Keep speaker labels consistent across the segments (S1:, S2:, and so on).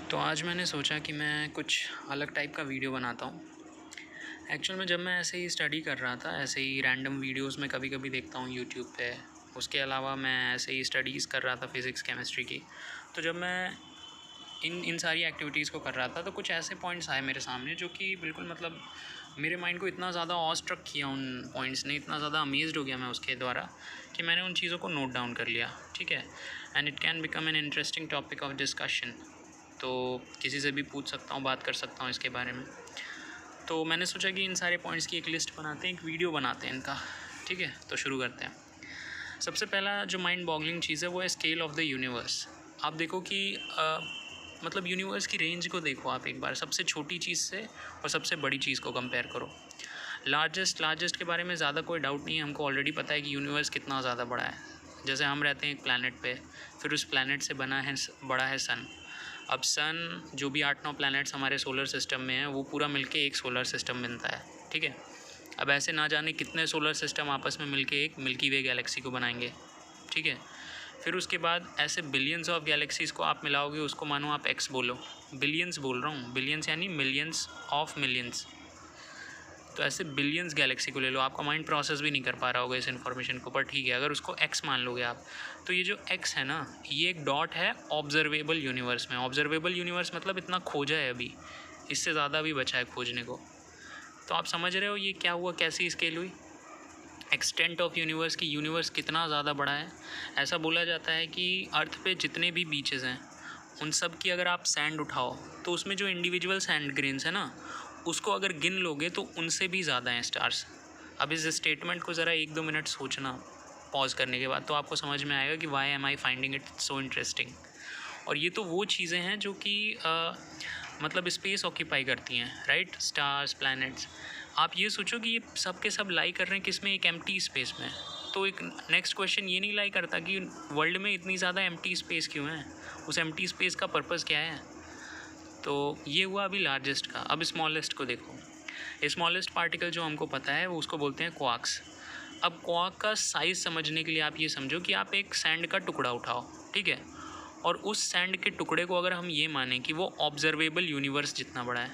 S1: तो आज मैंने सोचा कि मैं कुछ अलग टाइप का वीडियो बनाता हूँ। एक्चुअल में जब मैं ऐसे ही स्टडी कर रहा था, ऐसे ही रैंडम वीडियोस में कभी कभी देखता हूँ यूट्यूब पे। उसके अलावा मैं ऐसे ही स्टडीज़ कर रहा था फिज़िक्स केमिस्ट्री की। तो जब मैं इन इन सारी एक्टिविटीज़ को कर रहा था तो कुछ ऐसे पॉइंट्स आए मेरे सामने जो कि बिल्कुल मतलब मेरे माइंड को इतना ज़्यादा ऑ स्ट्रक किया उन पॉइंट्स ने, इतना ज़्यादा अमेज्ड हो गया मैं उसके द्वारा कि मैंने उन चीज़ों को नोट डाउन कर लिया। ठीक है, and it can become an interesting topic of discussion. तो किसी से भी पूछ सकता हूँ, बात कर सकता हूँ इसके बारे में। तो मैंने सोचा कि इन सारे पॉइंट्स की एक लिस्ट बनाते हैं, एक वीडियो बनाते हैं इनका। ठीक है, तो शुरू करते हैं। सबसे पहला जो माइंड बॉगलिंग चीज़ है वो है स्केल ऑफ द यूनिवर्स। आप देखो कि मतलब यूनिवर्स की रेंज को देखो आप एक बार, सबसे छोटी चीज़ से और सबसे बड़ी चीज़ को कंपेयर करो। लार्जेस्ट के बारे में ज़्यादा कोई डाउट नहीं है, हमको ऑलरेडी पता है कि यूनिवर्स कितना ज़्यादा बड़ा है। जैसे हम रहते हैं एक प्लैनेट पे, फिर उस प्लैनेट से बड़ा है सन। अब सन जो भी 8-9 प्लैनेट्स हमारे सोलर सिस्टम में हैं वो पूरा मिलके एक सोलर सिस्टम बनता है। ठीक है, अब ऐसे ना जाने कितने सोलर सिस्टम आपस में मिलके एक मिल्की वे गैलेक्सी को बनाएंगे। ठीक है, फिर उसके बाद ऐसे बिलियंस ऑफ गैलेक्सीज़ को आप मिलाओगे, उसको मानो आप एक्स बोलो, बिलियंस बोल रहा हूँ, बिलियंस यानी मिलियंस ऑफ मिलियंस। तो ऐसे बिलियंस गैलेक्सी को ले लो, आपका माइंड प्रोसेस भी नहीं कर पा रहा होगा इस इन्फॉर्मेशन को, पर ठीक है, अगर उसको एक्स मान लोगे आप, तो ये जो एक्स है ना, ये एक डॉट है ऑब्जर्वेबल यूनिवर्स में। ऑब्जर्वेबल यूनिवर्स मतलब इतना खोजा है अभी, इससे ज़्यादा भी बचा है खोजने को। तो आप समझ रहे हो ये क्या हुआ, कैसी स्केल हुई, एक्सटेंट ऑफ यूनिवर्स की, यूनिवर्स कितना ज़्यादा बड़ा है। ऐसा बोला जाता है कि अर्थ पे जितने भी बीचेस हैं उन सब की अगर आप सैंड उठाओ तो उसमें जो इंडिविजुअल सैंड ग्रेन्स है ना, उसको अगर गिन लोगे तो उनसे भी ज़्यादा हैं स्टार्स। अब इस स्टेटमेंट को ज़रा 1-2 मिनट सोचना पॉज करने के बाद, तो आपको समझ में आएगा कि why am I finding it so interesting. और ये तो वो चीज़ें हैं जो कि मतलब स्पेस ऑक्यूपाई करती हैं, राइट, स्टार्स, प्लैनेट्स। आप ये सोचो कि ये सब के सब लाई कर रहे हैं किस में, एक एम्प्टी स्पेस में। तो एक नेक्स्ट क्वेश्चन ये नहीं लाई करता कि वर्ल्ड में इतनी ज़्यादा एम्प्टी स्पेस क्यों है, उस एम्प्टी स्पेस का पर्पस क्या है। तो ये हुआ अभी लार्जेस्ट का। अब स्मॉलेस्ट को देखो। स्मॉलेस्ट पार्टिकल जो हमको पता है वो उसको बोलते हैं क्वार्क्स। अब क्वार्क का साइज़ समझने के लिए आप ये समझो कि आप एक सैंड का टुकड़ा उठाओ, ठीक है, और उस सैंड के टुकड़े को अगर हम ये मानें कि वो ऑब्जर्वेबल यूनिवर्स जितना बड़ा है,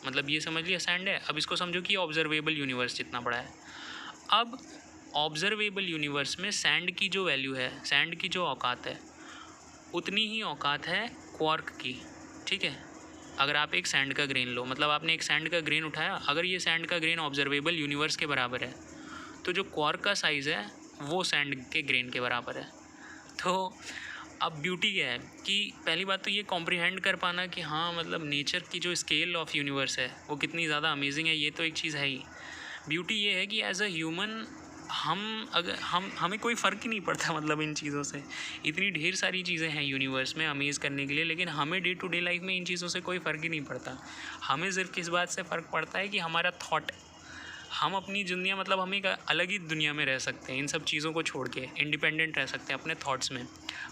S1: मतलब ये समझ लिया सैंड है, अब इसको समझो कि ऑब्जर्वेबल यूनिवर्स जितना बड़ा है। अब ऑब्जर्वेबल यूनिवर्स में सैंड की जो वैल्यू है, सैंड की जो औकात है, उतनी ही औकात है क्वार्क की। ठीक है, अगर आप एक सैंड का ग्रेन लो, मतलब आपने एक सैंड का ग्रेन उठाया, अगर ये सैंड का ग्रेन ऑब्जर्वेबल यूनिवर्स के बराबर है तो जो क्वार्क का साइज़ है वो सैंड के ग्रेन के बराबर है। तो अब ब्यूटी क्या है कि पहली बात तो ये कॉम्प्रिहेंड कर पाना कि हाँ, मतलब नेचर की जो स्केल ऑफ यूनिवर्स है वो कितनी ज़्यादा अमेजिंग है, ये तो एक चीज़ है ही। ब्यूटी ये है कि एज अ ह्यूमन हमें कोई फ़र्क ही नहीं पड़ता, मतलब इन चीज़ों से। इतनी ढेर सारी चीज़ें हैं यूनिवर्स में अमेज़ करने के लिए, लेकिन हमें डे टू डे लाइफ में इन चीज़ों से कोई फ़र्क ही नहीं पड़ता। हमें सिर्फ किस बात से फ़र्क पड़ता है कि हमारा थॉट, हम अपनी दुनिया, मतलब हम एक अलग ही दुनिया में रह सकते हैं, इन सब चीज़ों को छोड़ के इंडिपेंडेंट रह सकते हैं अपने थॉट्स में।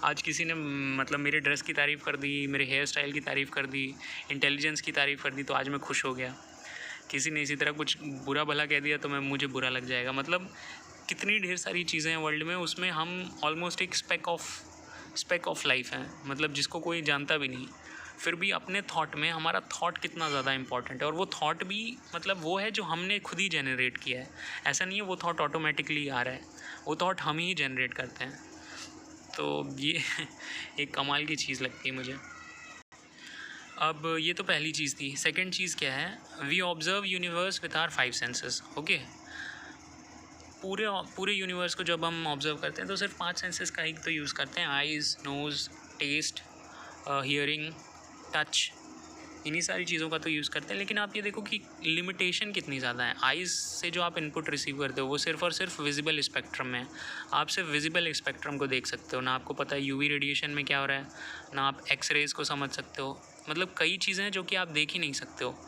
S1: आज किसी ने मतलब मेरे ड्रेस की तारीफ़ कर दी, मेरे हेयर स्टाइल की तारीफ़ कर दी, इंटेलिजेंस की तारीफ़ कर दी, तो आज मैं खुश हो गया। किसी ने इसी तरह कुछ बुरा भला कह दिया तो मुझे बुरा लग जाएगा। मतलब कितनी ढेर सारी चीज़ें हैं वर्ल्ड में, उसमें हम ऑलमोस्ट एक स्पेक ऑफ लाइफ है, मतलब जिसको कोई जानता भी नहीं। फिर भी अपने थॉट में हमारा थॉट कितना ज़्यादा इंपॉर्टेंट है, और वो थॉट भी मतलब वो है जो हमने खुद ही जनरेट किया है। ऐसा नहीं है वो थॉट ऑटोमेटिकली आ रहा है, वो थॉट हम ही जनरेट करते हैं। तो ये एक कमाल की चीज़ लगती है मुझे। अब ये तो पहली चीज़ थी। सेकंड चीज़ क्या है, we observe universe with our 5 senses. Okay, पूरे यूनिवर्स को जब हम ऑब्जर्व करते हैं तो सिर्फ 5 सेंसेस का ही तो यूज़ करते हैं, eyes, nose, taste, hearing, touch, इन्हीं सारी चीज़ों का तो यूज़ करते हैं। लेकिन आप ये देखो कि लिमिटेशन कितनी ज़्यादा है। आइज़ से जो आप इनपुट रिसीव करते हो वो सिर्फ और सिर्फ विजिबल स्पेक्ट्रम में है। आप सिर्फ विजिबल स्पेक्ट्रम को देख सकते हो, ना आपको पता है यूवी रेडिएशन में क्या हो रहा है, ना आप एक्स रेज़ को समझ सकते हो। मतलब कई चीज़ें हैं जो कि आप देख ही नहीं सकते हो।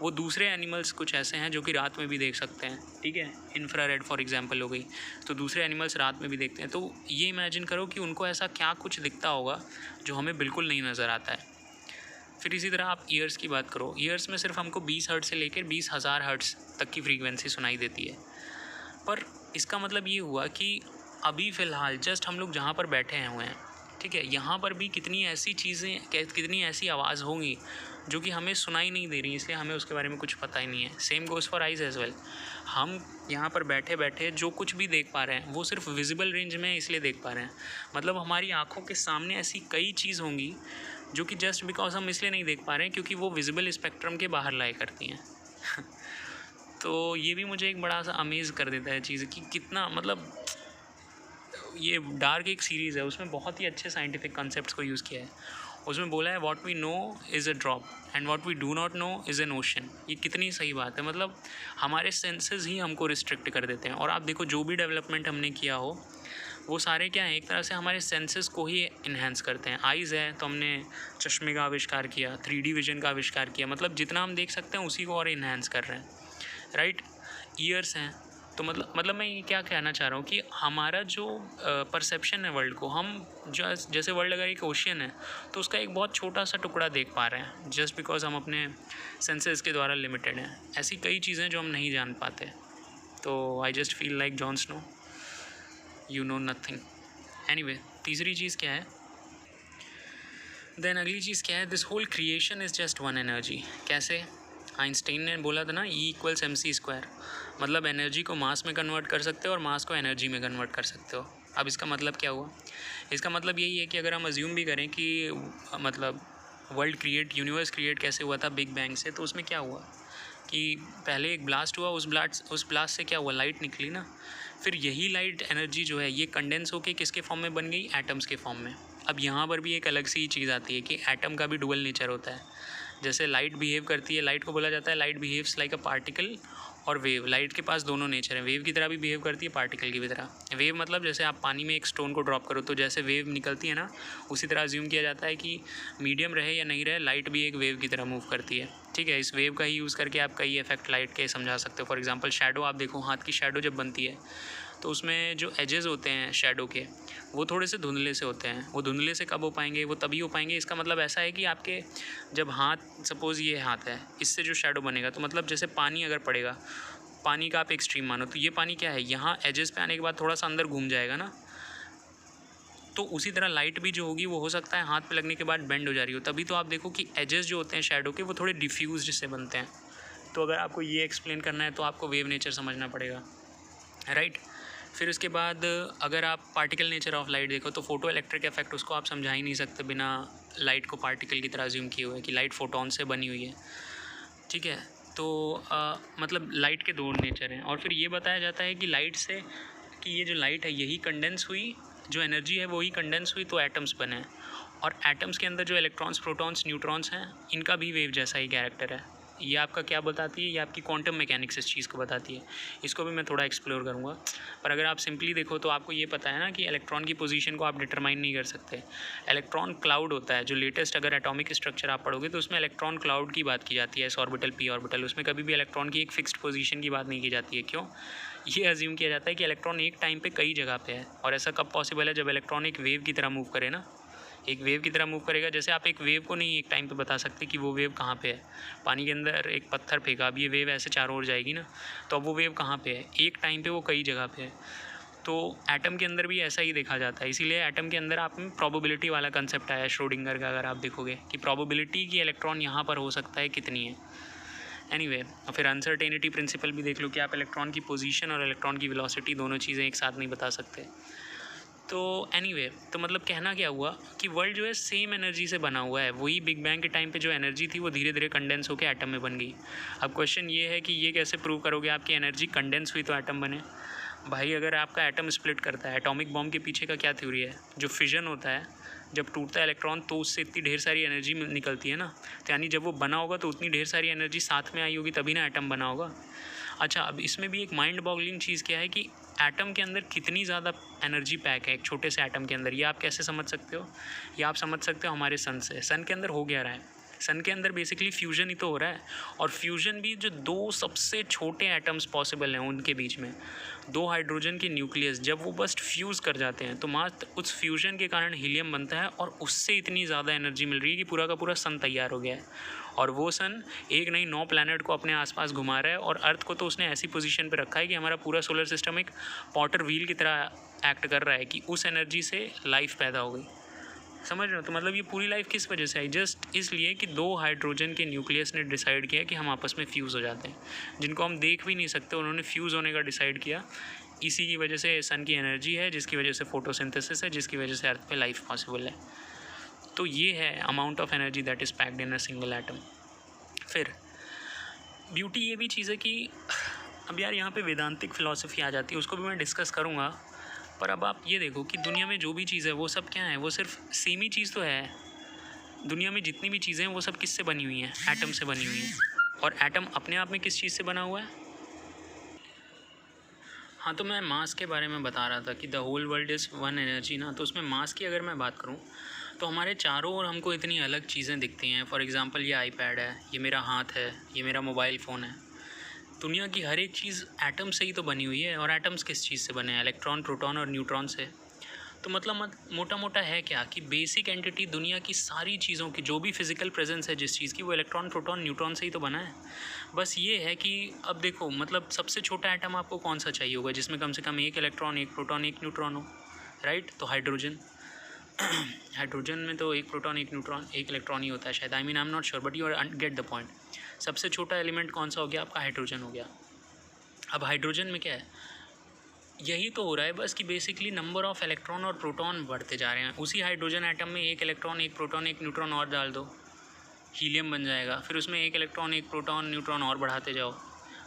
S1: वो दूसरे एनिमल्स कुछ ऐसे हैं जो कि रात में भी देख सकते हैं, ठीक है, इंफ्रारेड फॉर एग्जांपल हो गई, तो दूसरे एनिमल्स रात में भी देखते हैं। तो ये इमेजिन करो कि उनको ऐसा क्या कुछ दिखता होगा जो हमें बिल्कुल नहीं नज़र आता है। फिर इसी तरह आप ईयर्स की बात करो, ईयर्स में सिर्फ हमको 20 हर्ट्ज़ से लेकर 20,000 हर्ट्ज़ तक की फ्रीक्वेंसी सुनाई देती है। पर इसका मतलब ये हुआ कि अभी फ़िलहाल जस्ट हम लोग जहाँ पर बैठे हुए हैं, ठीक है, यहाँ पर भी कितनी ऐसी चीज़ें, कितनी ऐसी आवाज़ होंगी जो कि हमें सुनाई नहीं दे रही, इसलिए हमें उसके बारे में कुछ पता ही नहीं है। Same goes for eyes as well. हम यहाँ पर बैठे बैठे जो कुछ भी देख पा रहे हैं वो सिर्फ विजिबल रेंज में इसलिए देख पा रहे हैं, मतलब हमारी आँखों के सामने ऐसी कई चीज़ होंगी जो कि जस्ट बिकॉज हम इसलिए नहीं देख पा रहे हैं क्योंकि वो विजिबल स्पेक्ट्रम के बाहर लाया करती हैं। तो ये भी मुझे एक बड़ा सा अमेज़ कर देता है चीज़ कि कितना, मतलब ये डार्क एक सीरीज़ है, उसमें बहुत ही अच्छे साइंटिफिक कॉन्सेप्ट्स को यूज़ किया है। उसमें बोला है what we know is a drop and what we do not know is an ocean. ये कितनी सही बात है, मतलब हमारे सेंसेस ही हमको रिस्ट्रिक्ट कर देते हैं। और आप देखो जो भी डेवलपमेंट हमने किया हो वो सारे क्या हैं, एक तरह से हमारे सेंसेस को ही इन्हेंस करते हैं। आइज़ है तो हमने चश्मे का आविष्कार किया, 3D विजन का आविष्कार किया, मतलब जितना हम देख सकते हैं उसी को और इन्हेंस कर रहे हैं, राइट। ईयर्स हैं तो मतलब मैं ये क्या कहना चाह रहा हूँ कि हमारा जो परसेप्शन है वर्ल्ड को, हम जो जैसे वर्ल्ड अगर एक ओशियन है तो उसका एक बहुत छोटा सा टुकड़ा देख पा रहे हैं जस्ट बिकॉज हम अपने सेंसेस के द्वारा लिमिटेड हैं। ऐसी कई चीज़ें जो हम नहीं जान पाते। तो I just feel like Jon Snow, you know nothing. Anyway, तीसरी चीज़ क्या है, देन अगली चीज़ क्या है, this whole creation is just one energy. कैसे? आइंस्टाइन ने बोला था ना E=mc², मतलब एनर्जी को मास में कन्वर्ट कर सकते हो और मास को एनर्जी में कन्वर्ट कर सकते हो। अब इसका मतलब क्या हुआ? इसका मतलब यही है कि अगर हम अज्यूम भी करें कि मतलब वर्ल्ड क्रिएट, यूनिवर्स क्रिएट कैसे हुआ था बिग बैंग से, तो उसमें क्या हुआ कि पहले एक ब्लास्ट हुआ, उस ब्लास्ट से क्या हुआ, लाइट निकली ना। फिर यही लाइट एनर्जी जो है ये कंडेंस होके किसके फॉर्म में बन गई, एटम्स के फॉर्म में। अब यहाँ पर भी एक अलग सी चीज़ आती है कि एटम का भी डुअल नेचर होता है। जैसे लाइट बिहेव करती है, लाइट को बोला जाता है light behaves like a particle और वेव। लाइट के पास दोनों नेचर है, वेव की तरह भी बिहेव करती है, पार्टिकल की भी तरह। वेव मतलब जैसे आप पानी में एक स्टोन को ड्रॉप करो तो जैसे वेव निकलती है ना, उसी तरह अज्यूम किया जाता है कि मीडियम रहे या नहीं रहे, लाइट भी एक वेव की तरह मूव करती है। ठीक है, इस वेव का ही यूज़ करके आप कई इफेक्ट लाइट के समझा सकते हो। फॉर एग्जांपल शैडो, आप देखो हाथ की शैडो जब बनती है तो उसमें जो एजेस होते हैं शैडो के वो थोड़े से धुंधले से होते हैं। वो धुंधले से कब हो पाएंगे, वो तभी हो पाएंगे, इसका मतलब ऐसा है कि आपके जब हाथ, सपोज़ ये हाथ है, इससे जो शैडो बनेगा, तो मतलब जैसे पानी अगर पड़ेगा, पानी का आप एक स्ट्रीम मानो, तो ये पानी क्या है, यहाँ एजेस पे आने के बाद थोड़ा सा अंदर घूम जाएगा ना। तो उसी तरह लाइट भी जो होगी वो हो सकता है हाथ पे लगने के बाद बेंड हो जा रही हो, तभी तो आप देखो कि एजेस जो होते हैं शैडो के वो थोड़े डिफ्यूज से बनते हैं। तो अगर आपको ये एक्सप्लेन करना है तो आपको वेव नेचर समझना पड़ेगा, राइट। फिर उसके बाद अगर आप पार्टिकल नेचर ऑफ लाइट देखो तो फोटो इलेक्ट्रिक इफेक्ट, उसको आप समझा ही नहीं सकते बिना लाइट को पार्टिकल की तरह अज्यूम किए हुए कि लाइट फोटोन से बनी हुई है। ठीक है, तो मतलब लाइट के दो नेचर हैं। और फिर ये बताया जाता है कि लाइट से, कि ये जो लाइट है यही कंडेंस हुई, जो एनर्जी है वही कंडेंस हुई तो एटम्स बने। और एटम्स के अंदर जो इलेक्ट्रॉन्स, प्रोटॉन्स, न्यूट्रॉन्स हैं, इनका भी वेव जैसा ही कैरेक्टर है। ये आपका क्या बताती है, ये आपकी क्वांटम मैकेनिक्स इस चीज़ को बताती है। इसको भी मैं थोड़ा एक्सप्लोर करूँगा, पर अगर आप सिंपली देखो तो आपको ये पता है ना कि इलेक्ट्रॉन की पोजीशन को आप डिटरमाइन नहीं कर सकते। इलेक्ट्रॉन क्लाउड होता है, जो लेटेस्ट अगर एटॉमिक स्ट्रक्चर आप पढ़ोगे तो उसमें इलेक्ट्रॉन क्लाउड की बात की जाती है, एस ऑर्बिटल, पी ऑर्बिटल। उसमें कभी भी इलेक्ट्रॉन की एक फिक्स्ड पोजीशन की बात नहीं की जाती है। क्यों? ये अज्यूम किया जाता है कि इलेक्ट्रॉन एक टाइम पे कई जगह पे है। और ऐसा कब पॉसिबल है, जब इलेक्ट्रॉन एक वेव की तरह मूव करे ना, एक वेव की तरह मूव करेगा। जैसे आप एक वेव को नहीं एक टाइम पे बता सकते कि वो वेव कहाँ पे है। पानी के अंदर एक पत्थर फेंका, अब ये वेव ऐसे चारों ओर जाएगी ना, तो अब वो वेव कहाँ पे है, एक टाइम पे वो कई जगह पे है। तो एटम के अंदर भी ऐसा ही देखा जाता है, इसीलिए एटम के अंदर आप में प्रोबेबिलिटी वाला कंसेप्ट आया श्रोडिंगर का। अगर आप देखोगे कि प्रोबेबिलिटी की इलेक्ट्रॉन यहाँ पर हो सकता है कितनी है। एनीवे, फिर अनसर्टेनिटी प्रिंसिपल भी देख लो कि आप इलेक्ट्रॉन की पोजीशन और इलेक्ट्रॉन की वेलोसिटी दोनों चीज़ें एक साथ नहीं बता सकते। तो एनीवे, तो मतलब कहना क्या हुआ कि वर्ल्ड जो है सेम एनर्जी से बना हुआ है। वही बिग बैंग के टाइम पे जो एनर्जी थी वो धीरे धीरे कंडेंस होकर एटम में बन गई। अब क्वेश्चन ये है कि ये कैसे प्रूव करोगे आपकी एनर्जी कंडेंस हुई तो एटम बने। भाई अगर आपका एटम स्प्लिट करता है, एटॉमिक बॉम्ब के पीछे का क्या थ्योरी है, जो फिजन होता है, जब टूटता है इलेक्ट्रॉन तो उससे इतनी ढेर सारी एनर्जी निकलती है ना, तो यानी जब वो बना होगा तो उतनी ढेर सारी एनर्जी साथ में आई होगी, तभी ना एटम बना होगा। अच्छा, अब इसमें भी एक माइंड बॉगलिंग चीज़ क्या है कि एटम के अंदर कितनी ज़्यादा एनर्जी पैक है एक छोटे से एटम के अंदर। ये आप कैसे समझ सकते हो? ये आप समझ सकते हो हमारे सन से। सन के अंदर हो क्या रहा है, सन के अंदर बेसिकली फ्यूजन ही तो हो रहा है। और फ्यूजन भी जो दो सबसे छोटे एटम्स पॉसिबल हैं उनके बीच में, दो हाइड्रोजन के न्यूक्लियस जब वो बस फ्यूज़ कर जाते हैं तो मात्र उस फ्यूजन के कारण हीलियम बनता है और उससे इतनी ज़्यादा एनर्जी मिल रही है कि पूरा का पूरा सन तैयार हो गया है। और वो सन एक नहीं 9 प्लैनेट को अपने आसपास घुमा रहा है, और अर्थ को तो उसने ऐसी पोजीशन पे रखा है कि हमारा पूरा सोलर सिस्टम एक पॉटर व्हील की तरह एक्ट कर रहा है कि उस एनर्जी से लाइफ पैदा हो गई। समझ रहे हो? तो मतलब ये पूरी लाइफ किस वजह से आई? जस्ट इसलिए कि 2 हाइड्रोजन के न्यूक्लियस ने डिसाइड किया कि हम आपस में फ्यूज़ हो जाते हैं, जिनको हम देख भी नहीं सकते, उन्होंने फ्यूज़ होने का डिसाइड किया। इसी की वजह से सन की एनर्जी है, जिसकी वजह से फोटोसिंथेसिस है, जिसकी वजह से अर्थ पे लाइफ पॉसिबल है। तो ये है amount of energy that is packed in a single atom. फिर ब्यूटी ये भी चीज़ है कि अब यार यहाँ पे वेदांतिक फ़िलॉसफी आ जाती है, उसको भी मैं डिस्कस करूँगा। पर अब आप ये देखो कि दुनिया में जो भी चीज़ है वो सब क्या है, वो सिर्फ सेम ही चीज़ तो है। दुनिया में जितनी भी चीज़ें हैं वो सब किससे बनी हुई हैं? एटम से बनी हुई हैं। और एटम अपने आप में किस चीज़ से बना हुआ है? हाँ, तो मैं मास के बारे में बता रहा था कि the whole world is one energy ना, तो उसमें मास की अगर मैं बात करूँ तो हमारे चारों ओर हमको इतनी अलग चीज़ें दिखती हैं। फॉर एग्ज़ाम्पल ये आईपैड है, ये मेरा हाथ है, ये मेरा मोबाइल फ़ोन है। दुनिया की हर एक चीज़ एटम से ही तो बनी हुई है। और एटम्स किस चीज़ से बने हैं? इलेक्ट्रॉन, प्रोटॉन और न्यूट्रॉन से। तो मतलब मोटा मोटा है क्या कि बेसिक एंटिटी दुनिया की सारी चीज़ों की, जो भी फिज़िकल प्रेजेंस है जिस चीज़ की, वो इलेक्ट्रॉन, प्रोटॉन, न्यूट्रॉन से ही तो बना है। बस ये है कि अब देखो, मतलब सबसे छोटा एटम आपको कौन सा चाहिए होगा जिसमें कम से कम 1 इलेक्ट्रॉन, 1 प्रोटॉन, 1 न्यूट्रॉन हो, राइट? तो हाइड्रोजन। हाइड्रोजन में तो 1 प्रोटॉन, 1 न्यूट्रॉन, 1 इलेक्ट्रॉन ही होता है शायद। I mean I am not sure, but you get the point. सबसे छोटा एलिमेंट कौन सा हो गया आपका? हाइड्रोजन हो गया। अब हाइड्रोजन में क्या है? यही तो हो रहा है बस कि बेसिकली नंबर ऑफ़ इलेक्ट्रॉन और प्रोटॉन बढ़ते जा रहे हैं। उसी हाइड्रोजन एटम में 1 इलेक्ट्रॉन, 1 प्रोटॉन, 1 न्यूट्रॉन और डाल दो, हीलियम बन जाएगा। फिर उसमें 1 इलेक्ट्रॉन, 1 प्रोटॉन, न्यूट्रॉन और बढ़ाते जाओ,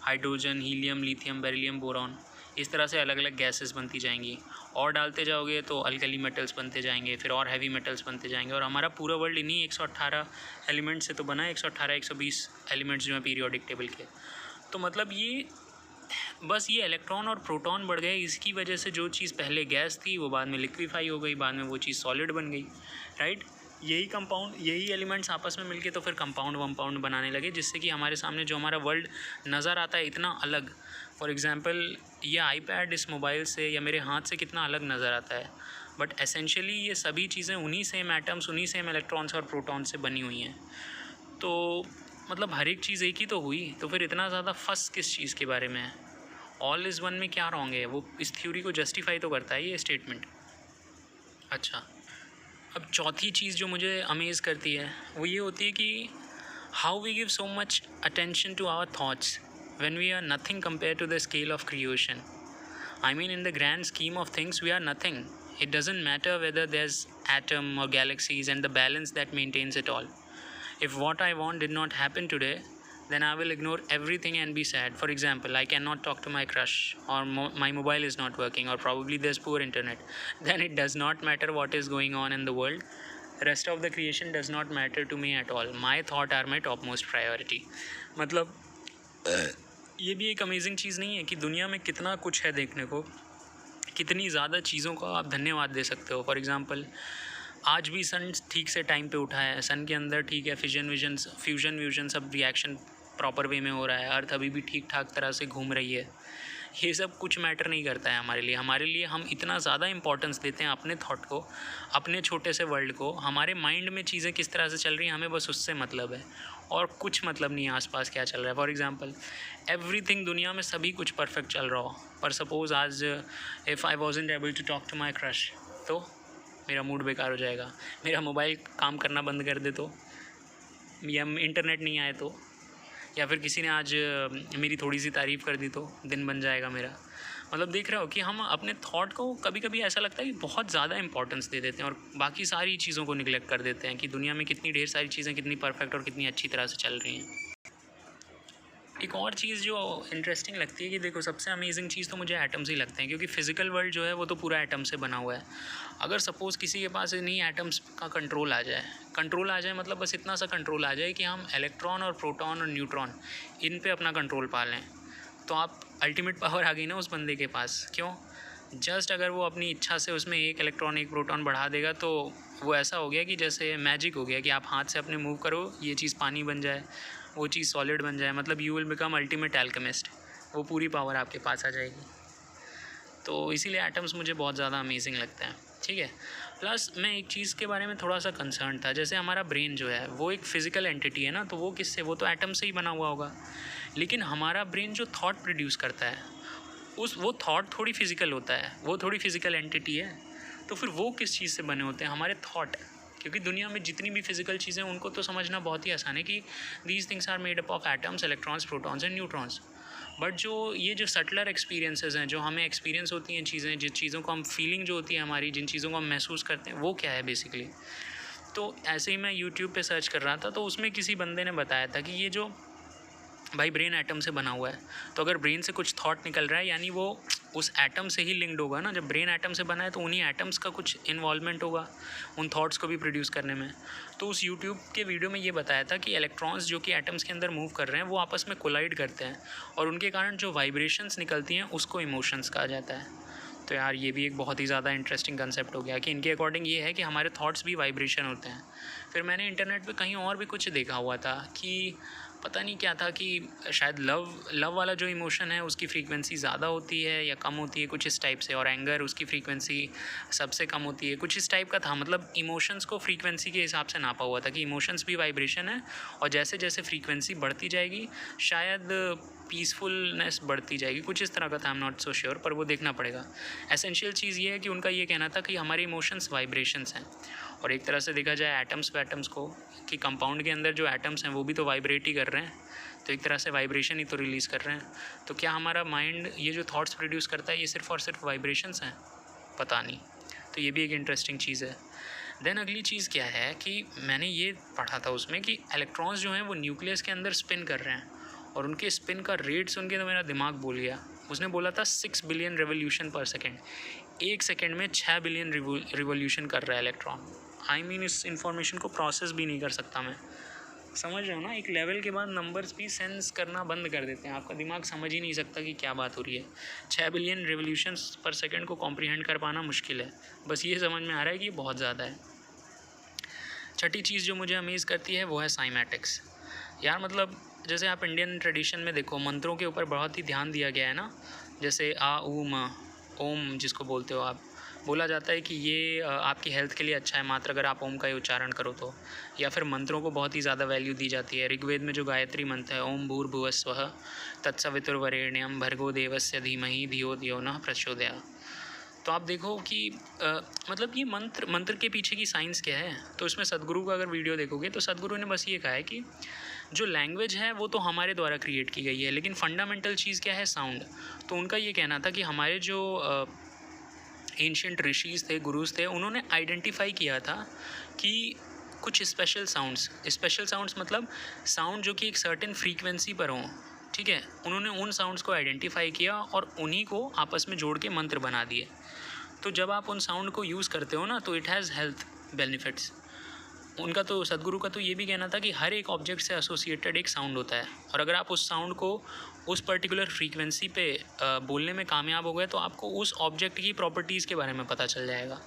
S1: hydrogen, helium, lithium, beryllium, boron. इस तरह से अलग अलग गैसेस बनती जाएंगी। और डालते जाओगे तो अल्कली मेटल्स बनते जाएंगे, फिर और हैवी मेटल्स बनते जाएंगे। और हमारा पूरा वर्ल्ड इन्हीं 118 एलिमेंट से तो बना है, 118, 120 एलिमेंट्स जो हैं पीरियोडिक टेबल के। तो मतलब ये बस ये इलेक्ट्रॉन और प्रोटॉन बढ़ गए, इसकी वजह से जो चीज़ पहले गैस थी वो बाद में लिक्विफाई हो गई, बाद में वो चीज़ सॉलिड बन गई, राइट? यही कंपाउंड, यही एलिमेंट्स आपस में मिलके तो फिर कंपाउंड वम्पाउंड बनाने लगे, जिससे कि हमारे सामने जो हमारा वर्ल्ड नज़र आता है इतना अलग। फॉर एग्ज़ाम्पल ये आईपैड इस मोबाइल से या मेरे हाथ से कितना अलग नज़र आता है, बट एसेंशियली ये सभी चीज़ें उन्हीं सेम एटम्स, उन्हीं सेम इलेक्ट्रॉन्स और प्रोटॉन से बनी हुई हैं। तो मतलब हर एक चीज़ एक ही तो हुई, तो फिर इतना ज़्यादा फस किस चीज़ के बारे में है? ऑल इज़ वन में क्या रॉन्ग है? वो इस थ्योरी को जस्टिफाई तो करता है ये स्टेटमेंट। अच्छा, अब चौथी चीज़ जो मुझे अमेज़ करती है वो ये होती है कि how we give so much attention to our thoughts when we are nothing compare to the scale of creation. I mean in the grand scheme of things we are nothing. It doesn't matter whether there's atom or galaxies and the balance that maintains it all. If what I want did not happen today, then I will ignore everything and be sad. For example, I cannot talk to my crush, or my mobile is not working, or probably there's poor internet. Then it does not matter what is going on in the world. Rest of the creation does not matter to me at all. My thoughts are my topmost priority. मतलब ये भी एक amazing चीज़ नहीं है कि दुनिया में कितना कुछ है देखने को, कितनी ज़्यादा चीज़ों का आप धन्यवाद दे सकते हो। फॉर एग्ज़ाम्पल आज भी सन ठीक से टाइम पे उठा है, सन के अंदर ठीक है फ्यूजन व्यूजन सब रिएक्शन प्रॉपर वे में हो रहा है, अर्थ अभी भी ठीक ठाक तरह से घूम रही है। ये सब कुछ मैटर नहीं करता है हमारे लिए। हमारे लिए हम इतना ज़्यादा इंपॉर्टेंस देते हैं अपने थॉट को, अपने छोटे से वर्ल्ड को। हमारे माइंड में चीज़ें किस तरह से चल रही हैं हमें बस उससे मतलब है, और कुछ मतलब नहीं है आसपास क्या चल रहा है। फॉर एग्ज़ाम्पल एवरीथिंग, दुनिया में सभी कुछ परफेक्ट चल रहा हो, पर सपोज़ आज if I wasn't able to talk to my crush, तो मेरा मूड बेकार हो जाएगा। मेरा मोबाइल काम करना बंद कर दे तो, या इंटरनेट नहीं आए तो, या फिर किसी ने आज मेरी थोड़ी सी तारीफ़ कर दी तो दिन बन जाएगा मेरा। मतलब देख रहे हो कि हम अपने थॉट को कभी कभी ऐसा लगता है कि बहुत ज़्यादा इंपॉर्टेंस दे देते हैं और बाकी सारी चीज़ों को निगलेक्ट कर देते हैं कि दुनिया में कितनी ढेर सारी चीज़ें कितनी परफेक्ट और कितनी अच्छी तरह से चल रही हैं। एक और चीज़ जो इंटरेस्टिंग लगती है कि देखो, सबसे अमेजिंग चीज़ तो मुझे एटम्स ही लगते हैं, क्योंकि फिज़िकल वर्ल्ड जो है वो तो पूरा एटम से बना हुआ है। अगर सपोज़ किसी के पास इन्हीं एटम्स का कंट्रोल आ जाए मतलब बस इतना सा कंट्रोल आ जाए कि हम इलेक्ट्रॉन और प्रोटॉन और न्यूट्रॉन इन पे अपना कंट्रोल पा लें, तो आप अल्टीमेट पावर आ गई ना उस बंदे के पास। क्यों? जस्ट अगर वो अपनी इच्छा से उसमें 1 इलेक्ट्रॉन 1 प्रोटॉन बढ़ा देगा तो वो ऐसा हो गया कि जैसे मैजिक हो गया कि आप हाथ से अपने मूव करो, ये चीज़ पानी बन जाए, वो चीज़ सॉलिड बन जाए। मतलब you will become ultimate alchemist, वो पूरी पावर आपके पास आ जाएगी। तो इसीलिए एटम्स मुझे बहुत ज़्यादा अमेजिंग लगता है, ठीक है। प्लस मैं एक चीज़ के बारे में थोड़ा सा कंसर्न था, जैसे हमारा ब्रेन जो है वो एक फ़िज़िकल एंटिटी है ना, तो वो किससे, वो तो एटम से ही बना हुआ होगा। लेकिन हमारा ब्रेन जो थॉट प्रोड्यूस करता है वो थॉट थोड़ी फिज़िकल होता है, वो थोड़ी फिज़िकल एंटिटी है। तो फिर वो किस चीज़ से बने होते हैं? हमारे थॉट। क्योंकि दुनिया में जितनी भी फिजिकल चीज़ें उनको तो समझना बहुत ही आसान है कि these things are made up of atoms, electrons, protons and neutrons. But जो ये जो सटलर एक्सपीरियंसेस हैं, जो हमें एक्सपीरियंस होती हैं चीज़ें, जिन चीज़ों को हम फीलिंग जो होती है हमारी, जिन चीज़ों को हम महसूस करते हैं, वो क्या है बेसिकली। तो ऐसे ही मैं यूट्यूब पे सर्च कर रहा था, तो उसमें किसी बंदे ने बताया था कि ये जो भाई ब्रेन एटम से बना हुआ है, तो अगर ब्रेन से कुछ थॉट निकल रहा है यानी वो उस एटम से ही लिंक्ड होगा ना। जब ब्रेन एटम से बना है तो उन्हीं एटम्स का कुछ इन्वॉल्वमेंट होगा उन थॉट्स को भी प्रोड्यूस करने में। तो उस यूट्यूब के वीडियो में ये बताया था कि इलेक्ट्रॉन्स जो कि एटम्स के अंदर मूव कर रहे हैं वो आपस में कोलाइड करते हैं और उनके कारण जो वाइब्रेशंस निकलती हैं उसको इमोशंस कहा जाता है। तो यार ये भी एक बहुत ही ज़्यादा इंटरेस्टिंग कंसेप्ट हो गया कि इनके अकॉर्डिंग ये है कि हमारे थॉट्स भी वाइब्रेशन होते हैं। फिर मैंने इंटरनेट पे कहीं और भी कुछ देखा हुआ था कि पता नहीं क्या था कि शायद लव वाला जो इमोशन है उसकी फ्रीक्वेंसी ज़्यादा होती है या कम होती है, कुछ इस टाइप से, और एंगर उसकी फ्रीक्वेंसी सबसे कम होती है, कुछ इस टाइप का था। मतलब इमोशंस को फ्रीक्वेंसी के हिसाब से नापा हुआ था कि इमोशंस भी वाइब्रेशन है और जैसे जैसे फ्रीक्वेंसी बढ़ती जाएगी शायद पीसफुलनेस बढ़ती जाएगी, कुछ इस तरह का था। I am not so sure, पर वो देखना पड़ेगा। एसेंशियल चीज़ ये है कि उनका ये कहना था कि हमारे इमोशंस वाइब्रेशंस हैं। और एक तरह से देखा जाए एटम्स को कि कंपाउंड के अंदर जो एटम्स हैं वो भी तो वाइब्रेट ही कर रहे हैं, तो एक तरह से वाइब्रेशन ही तो रिलीज़ कर रहे हैं। तो क्या हमारा माइंड ये जो थॉट्स प्रोड्यूस करता है ये सिर्फ और सिर्फ वाइब्रेशंस हैं? पता नहीं। तो ये भी एक इंटरेस्टिंग चीज़ है। देन अगली चीज़ क्या है कि मैंने ये पढ़ा था उसमें कि इलेक्ट्रॉन्स जो हैं वो न्यूक्लियस के अंदर स्पिन कर रहे हैं और उनके स्पिन का रेट सुन के तो मेरा दिमाग बोल गया। उसने बोला था 6 बिलियन रिवोल्यूशन पर सेकेंड, एक सेकेंड में 6 बिलियन रिवोल्यूशन कर रहा है इलेक्ट्रॉन। आई मीन इस इन्फॉर्मेशन को प्रोसेस भी नहीं कर सकता मैं। समझ रहे हो ना, एक लेवल के बाद नंबर्स भी सेंस करना बंद कर देते हैं, आपका दिमाग समझ ही नहीं सकता कि क्या बात हो रही है। 6 बिलियन रिवोल्यूशंस पर सेकंड को कॉम्प्रीहेंड कर पाना मुश्किल है, बस ये समझ में आ रहा है कि ये बहुत ज़्यादा है। छठी चीज़ जो मुझे अमेज़ करती है वो है साइमेटिक्स। यार मतलब जैसे आप इंडियन ट्रेडिशन में देखो, मंत्रों के ऊपर बहुत ही ध्यान दिया गया है ना। जैसे आ ऊ म ओम जिसको बोलते हो आप, बोला जाता है कि ये आपकी हेल्थ के लिए अच्छा है मात्र अगर आप ओम का ही उच्चारण करो तो। या फिर मंत्रों को बहुत ही ज़्यादा वैल्यू दी जाती है। ऋग्वेद में जो गायत्री मंत्र है, ओम भूर्भुवस्वः तत्सवितुर्वरेण्यं भर्गो देवस्य धीमहि धियो यो नः प्रचोदयात्। तो आप देखो कि मतलब ये मंत्र के पीछे की साइंस क्या है। तो इसमें सदगुरु का अगर वीडियो देखोगे तो सदगुरु ने बस ये कहा है कि जो लैंग्वेज है वो तो हमारे द्वारा क्रिएट की गई है, लेकिन फंडामेंटल चीज़ क्या है, साउंड। तो उनका ये कहना था कि हमारे जो एंशिएंट ऋषिज़ थे, गुरुज़ थे, उन्होंने आइडेंटिफाई किया था कि कुछ स्पेशल साउंड्स मतलब साउंड जो कि एक सर्टेन फ्रीक्वेंसी पर हों, ठीक है। उन्होंने उन साउंड्स को आइडेंटिफाई किया और उन्हीं को आपस में जोड़ के मंत्र बना दिए। तो जब आप उन साउंड को यूज़ करते हो ना तो इट हैज़ हेल्थ बेनिफिट्स। उनका तो सदगुरु का तो ये भी कहना था कि हर एक ऑब्जेक्ट से एसोसिएटेड एक साउंड होता है और अगर आप उस साउंड को उस पर्टिकुलर फ्रीक्वेंसी पे बोलने में कामयाब हो गए तो आपको उस ऑब्जेक्ट की प्रॉपर्टीज़ के बारे में पता चल जाएगा।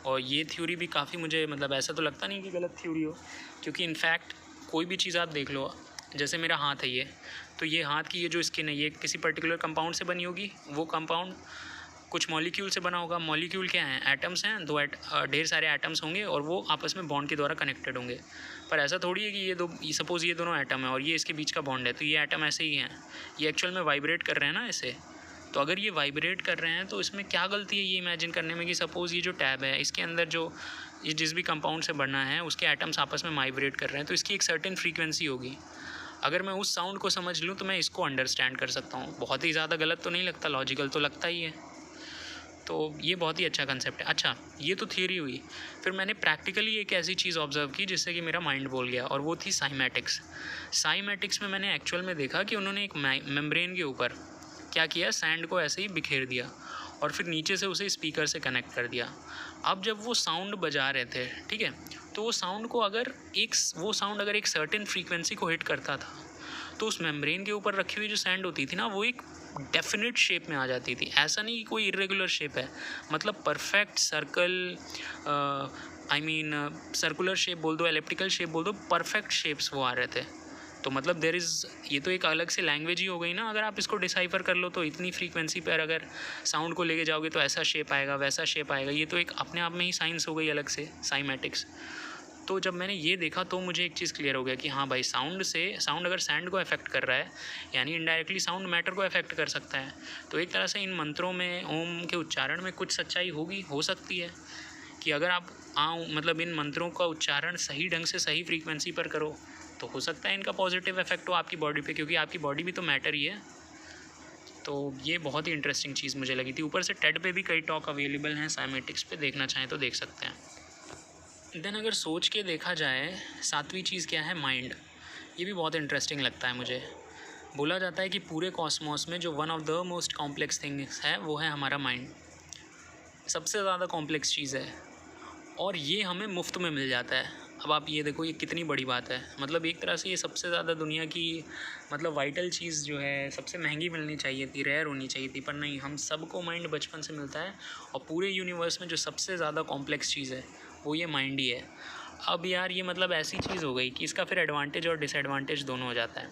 S1: और ये थ्योरी भी काफ़ी मुझे मतलब ऐसा तो लगता नहीं कि गलत थ्योरी हो, क्योंकि इनफैक्ट कोई भी चीज़ आप देख लो, जैसे मेरा हाथ है ये, तो ये हाथ की ये जो स्किन है ये किसी पर्टिकुलर कंपाउंड से बनी होगी, वो कंपाउंड कुछ मॉलिक्यूल से बना होगा। मॉलिक्यूल क्या हैं, एटम्स हैं, ढेर सारे एटम्स होंगे और वो आपस में बॉन्ड के द्वारा कनेक्टेड होंगे। पर ऐसा थोड़ी है कि सपोज़ ये दोनों एटम है और ये इसके बीच का बॉन्ड है तो ये एटम ऐसे ही हैं, ये एक्चुअल में वाइब्रेट कर रहे हैं ना ऐसे। तो अगर ये वाइब्रेट कर रहे हैं तो इसमें क्या गलती है ये इमेजिन करने में कि सपोज़ ये जो टैब है इसके अंदर जो ये जिस भी कंपाउंड से बना है उसके एटम्स आपस में वाइब्रेट कर रहे हैं, तो इसकी एक सर्टेन फ्रीक्वेंसी होगी। अगर मैं उस साउंड को समझ लूँ तो मैं इसको अंडरस्टैंड कर सकता हूँ। बहुत ही ज़्यादा गलत तो नहीं लगता, लॉजिकल तो लगता ही है। तो ये बहुत ही अच्छा कंसेप्ट है। अच्छा, ये तो थियरी हुई। फिर मैंने प्रैक्टिकली एक ऐसी चीज़ ऑब्जर्व की जिससे कि मेरा माइंड बोल गया, और वो थी साइमेटिक्स। साइमेटिक्स में मैंने एक्चुअल में देखा कि उन्होंने एक मेम्ब्रेन के ऊपर क्या किया, सैंड को ऐसे ही बिखेर दिया और फिर नीचे से उसे स्पीकर से कनेक्ट कर दिया। अब जब वो साउंड बजा रहे थे, ठीक है, तो वो साउंड अगर एक सर्टेन फ्रीक्वेंसी को हिट करता था तो उस मेम्ब्रेन के ऊपर रखी हुई जो सैंड होती थी ना वो एक डेफिनेट शेप में आ जाती थी। ऐसा नहीं कि कोई इरेगुलर शेप है, मतलब परफेक्ट सर्कल, सर्कुलर शेप बोल दो, एलिप्टिकल शेप बोल दो, परफेक्ट शेप्स वो आ रहे थे। तो मतलब ये तो एक अलग से लैंग्वेज ही हो गई ना। अगर आप इसको डिसाइफर कर लो तो इतनी फ्रीक्वेंसी पर अगर साउंड को लेके जाओगे तो ऐसा शेप आएगा, वैसा शेप आएगा। ये तो एक अपने आप में ही साइंस हो गई अलग से, साइमेटिक्स। तो जब मैंने ये देखा तो मुझे एक चीज़ क्लियर हो गया कि हाँ भाई, साउंड अगर सैंड को अफेक्ट कर रहा है यानी इनडायरेक्टली साउंड मैटर को अफेक्ट कर सकता है। तो एक तरह से इन मंत्रों में, ओम के उच्चारण में कुछ सच्चाई हो सकती है कि अगर आप मतलब इन मंत्रों का उच्चारण सही ढंग से सही फ्रीक्वेंसी पर करो तो हो सकता है इनका पॉजिटिव इफेक्ट हो आपकी बॉडी पे, क्योंकि आपकी बॉडी भी तो मैटर ही है। तो ये बहुत ही इंटरेस्टिंग चीज़ मुझे लगी थी। ऊपर से टेड पे भी कई टॉक अवेलेबल हैं, साइमेटिक्स पे देखना चाहें तो देख सकते हैं। देन अगर सोच के देखा जाए, 7वीं चीज़ क्या है, माइंड। ये भी बहुत इंटरेस्टिंग लगता है मुझे। बोला जाता है कि पूरे कॉस्मॉस में जो one of the most complex things है वो है हमारा माइंड। सबसे ज़्यादा कॉम्प्लेक्स चीज़ है और ये हमें मुफ्त में मिल जाता है। अब आप ये देखो, ये कितनी बड़ी बात है। मतलब एक तरह से ये सबसे ज़्यादा दुनिया की मतलब वाइटल चीज़ जो है, सबसे महंगी मिलनी चाहिए थी, रेयर होनी चाहिए थी, पर नहीं, हम सबको माइंड बचपन से मिलता है। और पूरे यूनिवर्स में जो सबसे ज़्यादा कॉम्प्लेक्स चीज़ है वो ये माइंड ही है। अब यार ये मतलब ऐसी चीज़ हो गई कि इसका फिर एडवांटेज और डिसएडवांटेज दोनों हो जाता है।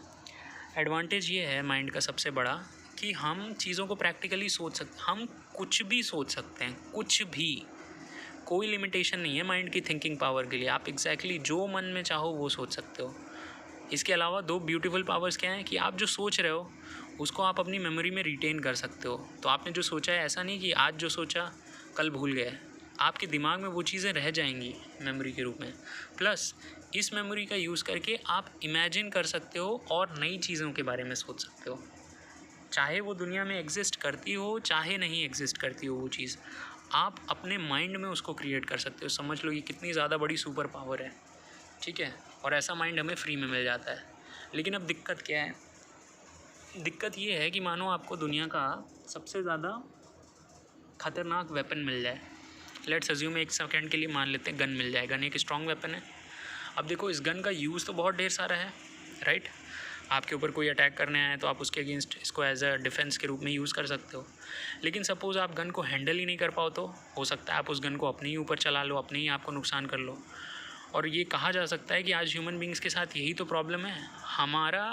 S1: एडवांटेज ये है माइंड का सबसे बड़ा कि हम चीज़ों को प्रैक्टिकली सोच सकते, हम कुछ भी सोच सकते हैं, कुछ भी, कोई लिमिटेशन नहीं है माइंड की थिंकिंग पावर के लिए। आप एग्जैक्टली जो मन में चाहो वो सोच सकते हो। इसके अलावा 2 ब्यूटीफुल पावर्स क्या हैं कि आप जो सोच रहे हो उसको आप अपनी मेमोरी में रिटेन कर सकते हो। तो आपने जो सोचा है, ऐसा नहीं कि आज जो सोचा कल भूल गए, आपके दिमाग में वो चीज़ें रह जाएंगी मेमोरी के रूप में। प्लस इस मेमोरी का यूज़ करके आप इमेजिन कर सकते हो और नई चीज़ों के बारे में सोच सकते हो, चाहे वो दुनिया में एग्जिस्ट करती हो चाहे नहीं एग्जिस्ट करती हो वो चीज़, आप अपने माइंड में उसको क्रिएट कर सकते हो। समझ लो ये कितनी ज़्यादा बड़ी सुपर पावर है, ठीक है। और ऐसा माइंड हमें फ्री में मिल जाता है। लेकिन अब दिक्कत क्या है? दिक्कत ये है कि मानो आपको दुनिया का सबसे ज़्यादा ख़तरनाक वेपन मिल जाए। लेट्स अज्यूम, एक सेकेंड के लिए मान लेते हैं गन मिल जाए। गन एक स्ट्रॉन्ग वेपन है। अब देखो, इस गन का यूज़ तो बहुत ढेर सारा है, राइट। आपके ऊपर कोई अटैक करने आए तो आप उसके अगेंस्ट इसको एज अ डिफेंस के रूप में यूज़ कर सकते हो। लेकिन सपोज़ आप गन को हैंडल ही नहीं कर पाओ तो हो सकता है आप उस गन को अपने ही ऊपर चला लो, अपने ही आपको नुकसान कर लो। और ये कहा जा सकता है कि आज ह्यूमन बींग्स के साथ यही तो प्रॉब्लम है,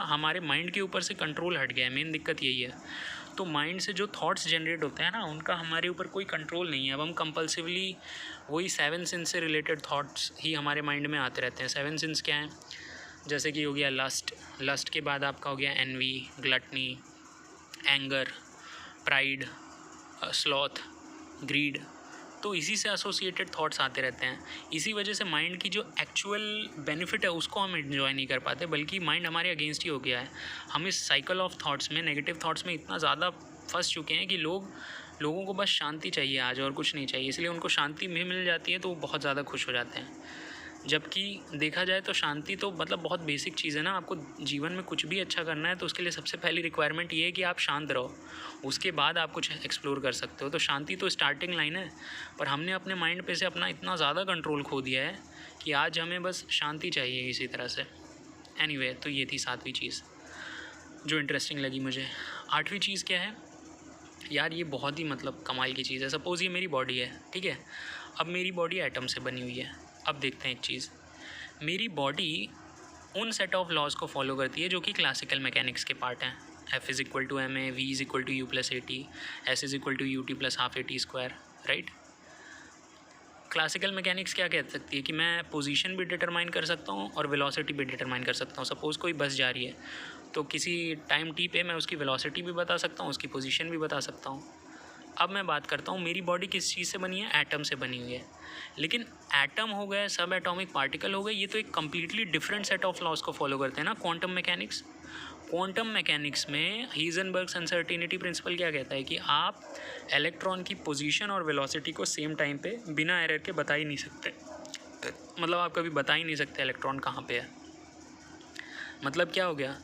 S1: हमारे माइंड के ऊपर से कंट्रोल हट गया है। मेन दिक्कत यही है। तो माइंड से जो थॉट्स जनरेट होते हैं ना, उनका हमारे ऊपर कोई कंट्रोल नहीं है। अब हम कंपल्सिवली वही 7 सेंस से रिलेटेड थॉट्स ही हमारे माइंड में आते रहते हैं। 7 सेंस क्या हैं? जैसे कि हो गया लस्ट के बाद आपका हो गया envy, gluttony, anger, pride, sloth, greed. तो इसी से एसोसिएटेड थॉट्स आते रहते हैं। इसी वजह से माइंड की जो एक्चुअल बेनिफिट है उसको हम एंजॉय नहीं कर पाते, बल्कि माइंड हमारे अगेंस्ट ही हो गया है। हम इस साइकिल ऑफ थॉट्स में, नेगेटिव थॉट्स में इतना ज़्यादा फंस चुके हैं कि लोगों को बस शांति चाहिए आज, और कुछ नहीं चाहिए। इसलिए उनको शांति भी मिल जाती है तो वो बहुत ज़्यादा खुश हो जाते हैं। जबकि देखा जाए तो शांति तो मतलब बहुत बेसिक चीज़ है ना। आपको जीवन में कुछ भी अच्छा करना है तो उसके लिए सबसे पहली रिक्वायरमेंट ये है कि आप शांत रहो, उसके बाद आप कुछ एक्सप्लोर कर सकते हो। तो शांति तो स्टार्टिंग लाइन है, पर हमने अपने माइंड पे से अपना इतना ज़्यादा कंट्रोल खो दिया है कि आज हमें बस शांति चाहिए इसी तरह से। एनीवे, तो ये थी 7वीं चीज़ जो इंटरेस्टिंग लगी मुझे। 8वीं चीज़ क्या है यार? ये बहुत ही मतलब कमाल की चीज़ है। सपोज़ ये मेरी बॉडी है, ठीक है। अब मेरी बॉडी एटम से बनी हुई है। अब देखते हैं एक चीज़, मेरी बॉडी उन सेट ऑफ लॉज को फॉलो करती है जो कि क्लासिकल मैकेनिक्स के पार्ट हैं। F = ma, V = u + at, S = ut + ½ at², right. Classical mechanics क्या कह सकती है कि मैं पोजीशन भी डिटरमाइन कर सकता हूँ और वेलोसिटी भी डिटरमाइन कर सकता हूँ। सपोज़ कोई बस जा रही है तो किसी टाइम t पे मैं उसकी वेलोसिटी भी बता सकता हूँ, उसकी पोजीशन भी बता सकता हूँ। अब मैं बात करता हूँ मेरी बॉडी किस चीज़ से बनी है? एटम से बनी हुई है। लेकिन एटम हो गए, सब एटॉमिक पार्टिकल हो गए, ये तो एक completely different set of laws को फॉलो करते हैं ना। क्वांटम मैकेनिक्स में हीज़नबर्ग्स अनसर्टेनिटी प्रिंसिपल क्या कहता है कि आप इलेक्ट्रॉन की पोजीशन और वेलोसिटी को सेम टाइम पे बिना एरर के बता ही नहीं सकते। मतलब आप कभी बता ही नहीं सकते इलेक्ट्रॉन कहाँ पे है। मतलब क्या हो गया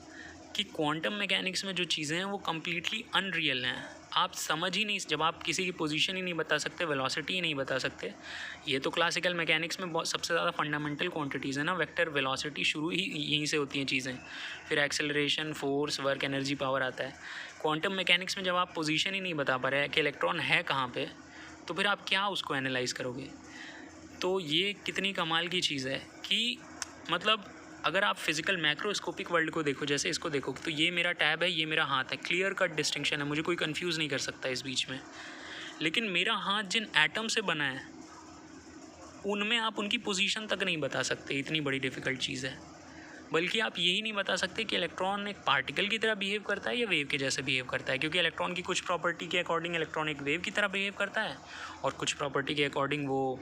S1: कि क्वांटम मैकेनिक्स में जो चीज़ें हैं वो कम्प्लीटली अनरियल हैं। आप समझ ही नहीं, जब आप किसी की पोजीशन ही नहीं बता सकते, वेलोसिटी ही नहीं बता सकते। ये तो क्लासिकल मैकेनिक्स में बहुत सबसे ज़्यादा फंडामेंटल क्वांटिटीज़ है ना। वेक्टर, वेलोसिटी शुरू ही यहीं से होती हैं चीज़ें, फिर acceleration, force, work, energy, power आता है। क्वांटम मैकेनिक्स में जब आप पोजीशन ही नहीं बता पा रहे कि इलेक्ट्रॉन है कहाँ पर, तो फिर आप क्या उसको एनालाइज़ करोगे? तो ये कितनी कमाल की चीज़ है कि मतलब अगर आप फिज़िकल मैक्रोस्कोपिक वर्ल्ड को देखो, जैसे इसको देखो, तो ये मेरा टैब है, ये मेरा हाथ है, क्लियर कट डिस्टिंक्शन है, मुझे कोई कंफ्यूज नहीं कर सकता इस बीच में। लेकिन मेरा हाथ जिन एटम से बना है उनमें आप उनकी पोजीशन तक नहीं बता सकते। इतनी बड़ी डिफ़िकल्ट चीज़ है। बल्कि आप यही नहीं बता सकते कि इलेक्ट्रॉन एक पार्टिकल की तरह बिहेव करता है या वेव के जैसे बिहेव करता है, क्योंकि इलेक्ट्रॉन की कुछ प्रॉपर्टी के अकॉर्डिंग इलेक्ट्रॉन एक वेव की तरह बिहेव करता है और कुछ प्रॉपर्टी के अकॉर्डिंग वो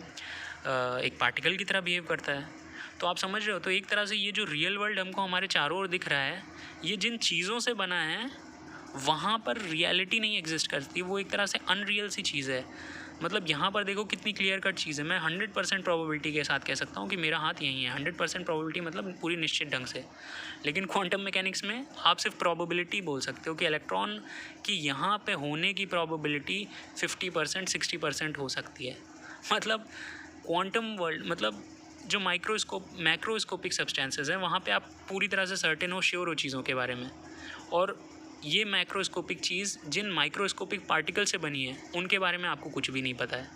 S1: एक पार्टिकल की तरह बिहेव करता है। तो आप समझ रहे हो, तो एक तरह से ये जो रियल वर्ल्ड हमको हमारे चारों ओर दिख रहा है, ये जिन चीज़ों से बना है वहाँ पर रियलिटी नहीं एग्जिस्ट करती, वो एक तरह से अनरियल सी चीज़ है। मतलब यहाँ पर देखो कितनी क्लियर कट चीज़ है। मैं 100% प्रोबेबिलिटी के साथ कह सकता हूँ कि मेरा हाथ यहीं है। 100% प्रोबेबिलिटी मतलब पूरी निश्चित ढंग से। लेकिन क्वांटम मैकेनिक्स में आप सिर्फ प्रोबेबिलिटी बोल सकते हो कि इलेक्ट्रॉन की यहाँ पे होने की प्रोबेबिलिटी 50% 60% हो सकती है। मतलब क्वांटम वर्ल्ड मतलब जो मैक्रोस्कोपिक सब्सटेंसेस हैं वहाँ पे आप पूरी तरह से सर्टेन हो, श्योर हो चीज़ों के बारे में। और ये मैक्रोस्कोपिक चीज़ जिन माइक्रोस्कोपिक पार्टिकल से बनी है उनके बारे में आपको कुछ भी नहीं पता है।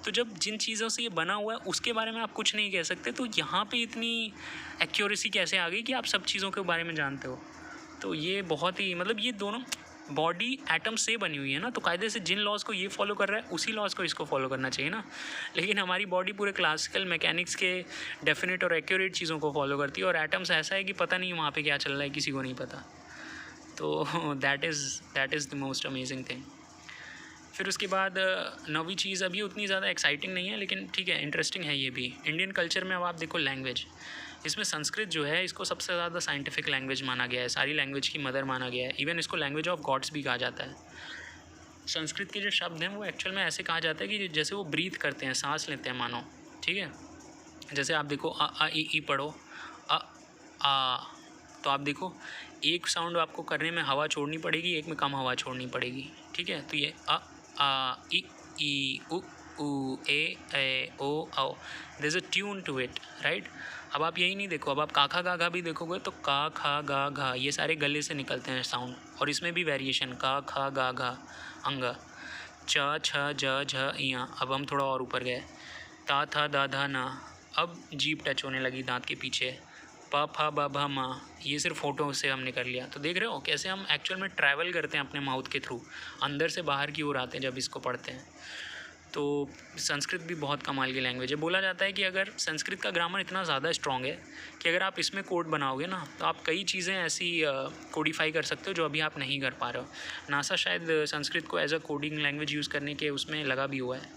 S1: तो जब जिन चीज़ों से ये बना हुआ है उसके बारे में आप कुछ नहीं कह सकते, तो यहाँ पे इतनी एक्यूरेसी कैसे आ गई कि आप सब चीज़ों के बारे में जानते हो। तो ये बहुत ही मतलब ये दोनों बॉडी एटम से बनी हुई है ना, तो कायदे से जिन लॉज को ये फॉलो कर रहा है उसी लॉज को इसको फॉलो करना चाहिए ना। लेकिन हमारी बॉडी पूरे क्लासिकल मैकेनिक्स के डेफिनेट और एक्यूरेट चीज़ों को फॉलो करती है, और एटम्स ऐसा है कि पता नहीं वहाँ पे क्या चल रहा है, किसी को नहीं पता। तो that is the most amazing thing. फिर उसके बाद नौवीं चीज़, अभी उतनी ज़्यादा एक्साइटिंग नहीं है लेकिन ठीक है, इंटरेस्टिंग है ये भी। इंडियन कल्चर में अब आप देखो लैंग्वेज, इसमें संस्कृत जो है इसको सबसे ज़्यादा साइंटिफिक लैंग्वेज माना गया है, सारी लैंग्वेज की मदर माना गया है। इवन इसको लैंग्वेज ऑफ गॉड्स भी कहा जाता है। संस्कृत के जो शब्द हैं वो एक्चुअल में ऐसे कहा जाता है कि जैसे वो ब्रीथ करते हैं, सांस लेते हैं मानो, ठीक है। जैसे आप देखो आ ई पढ़ो, अ आ, तो आप देखो एक साउंड आपको करने में हवा छोड़नी पड़ेगी, एक में कम हवा छोड़नी पड़ेगी, ठीक है। तो ये आ ई उ ए ओ औ, there is a tune to it, right. अब आप यही नहीं देखो, अब आप काखा गाघा भी देखोगे तो का खा गा घा ये सारे गले से निकलते हैं साउंड, और इसमें भी वेरिएशन का खा गा घा अंग, च छ ज झ इया। अब हम थोड़ा और ऊपर गए, ता था दा धा ना, अब जीभ टच होने लगी दांत के पीछे, प फ ब भ म, ये सिर्फ फ़ोटो से हमने कर लिया। तो देख रहे हो कैसे हम एक्चुअल में ट्रैवल करते हैं अपने माउथ के थ्रू, अंदर से बाहर की ओर आते हैं जब इसको पढ़ते हैं। तो संस्कृत भी बहुत कमाल की लैंग्वेज है। बोला जाता है कि अगर संस्कृत का ग्रामर इतना ज़्यादा स्ट्रॉन्ग है कि अगर आप इसमें कोड बनाओगे ना तो आप कई चीज़ें ऐसी कोडिफाई कर सकते हो जो अभी आप नहीं कर पा रहे हो। नासा शायद संस्कृत को as a coding language use करने के उसमें लगा भी हुआ है।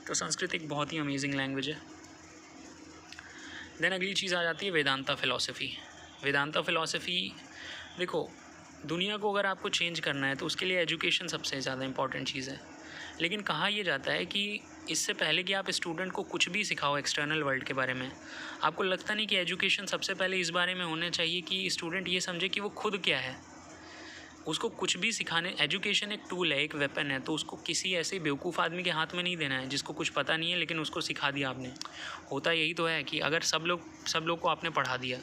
S1: तो संस्कृत एक बहुत ही अमेजिंग लैंग्वेज है। देन अगली चीज़ आ जाती है वेदांता फ़िलॉसफ़ी। वेदांता फ़िलॉसफ़ी देखो, दुनिया को अगर आपको चेंज करना है तो उसके लिए एजुकेशन सबसे ज़्यादा इंपॉर्टेंट चीज़ है। लेकिन कहा यह जाता है कि इससे पहले कि आप स्टूडेंट को कुछ भी सिखाओ एक्सटर्नल वर्ल्ड के बारे में, आपको लगता नहीं कि एजुकेशन सबसे पहले इस बारे में होने चाहिए कि स्टूडेंट ये समझे कि वो खुद क्या है। उसको कुछ भी सिखाने, एजुकेशन एक टूल है, एक वेपन है, तो उसको किसी ऐसे बेवकूफ़ आदमी के हाथ में नहीं देना है जिसको कुछ पता नहीं है लेकिन उसको सिखा दिया आपने। होता यही तो है कि अगर सब लोग को आपने पढ़ा दिया,